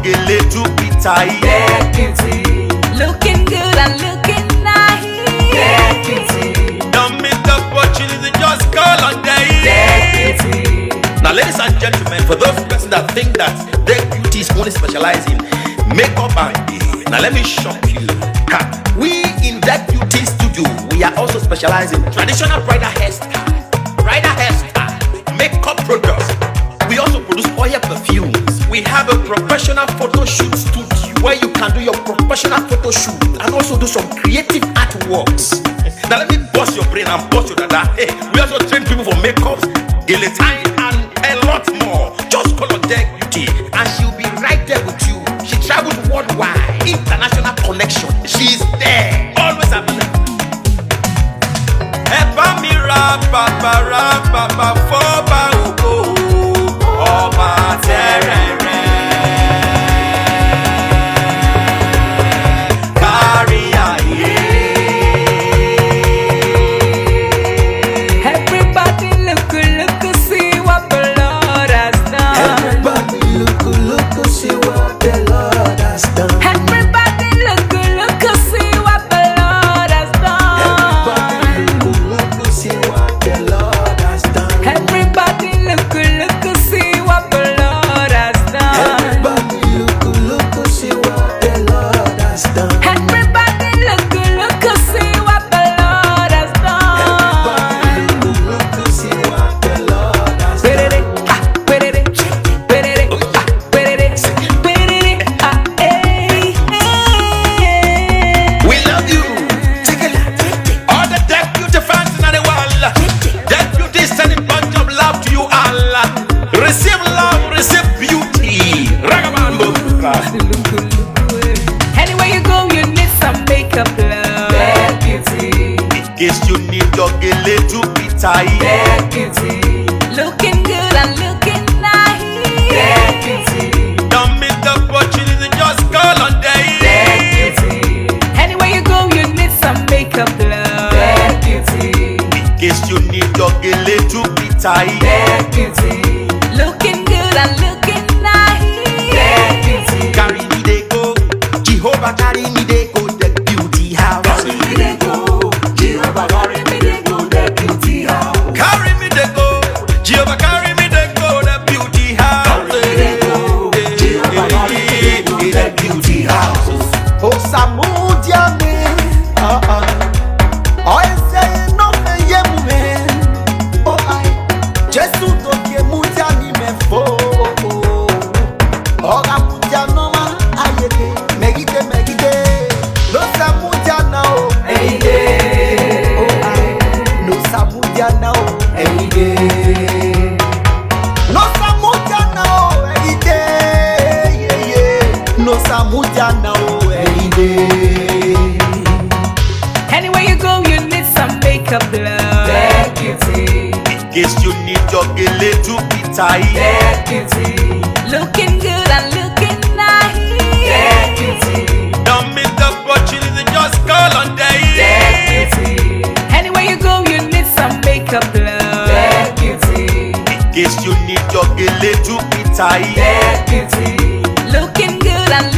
a little bit tight. Get beauty. Looking good and looking nice. Get beauty. Don't miss the opportunity, just call on day. Get beauty. Now, ladies and gentlemen, for those persons that think that their beauty is only specialized in makeup and hair, now let me shock you. We in that beauty studio, we are also specialized in traditional bridal hairstyle, makeup products. We also produce oil perfumes. We have a professional photo shoot studio where you can do your professional photo shoot and also do some creative artworks. Now let me bust your brain and bust your dada. Hey, we also train people for makeup, guillotine, and a lot more. Just call on Deck Beauty and she'll be right there with you. She travels worldwide, international connection. She's there, always available. Epa mi ra papa foba oko oba terere carry aye. Everybody look, see what the Lord has done. Everybody look, see what the Lord has done. Everybody look, see what the Lord has done. Everybody look, see what the Lord has done. Everybody look, see what the Lord has done. Everybody look, see what the Lord has done. Everybody look, see what the Lord has done. Everybody look, see what the Lord has We love you. All the Deck Beauty fans in the world. Deck Beauty is sending bunch of love to you all. Receive love, receive beauty. Ragamambo. Anywhere you go, you need some makeup, love. Deck Beauty. In case you need your a little bit tight. Deck Beauty. Looking good and looking nice. Deck Beauty. Don't miss the opportunity, just call on day. Deck Beauty. Anywhere you go, you need some makeup, love. Deck Beauty. In case you need your a little bit tight. Deck Beauty. Looking good and looking nice. Deck Beauty. Carry me they go, Jehovah carry me they go, Deck Beauty house. Carry me they go, Jehovah carry me they go, the beauty house. Carry me they go, Jehovah carry me they go, Deck Beauty house. Carry me they go, Jehovah carry me they go, the beauty house. Oh, Samudia me, oh, I say no me yemume. Oh, I just do ke mudia ni me fo. Oh, mudia no ma ayete, megide. No Samudia now, any day. Oh, I no Samudia now, any day. No Samudia now, any day. Yeah. No Samudia now, any day. Anywhere you go, you need some makeup, love. Deck Beauty. In case you need your a little bit tight. Deck Beauty. Looking good and looking nice. Deck Beauty. Don't miss the opportunity, just call on day. Deck Beauty. Anywhere you go, you need some makeup, love. Deck Beauty. In case you need your a little bit tight. Deck Beauty. Looking good and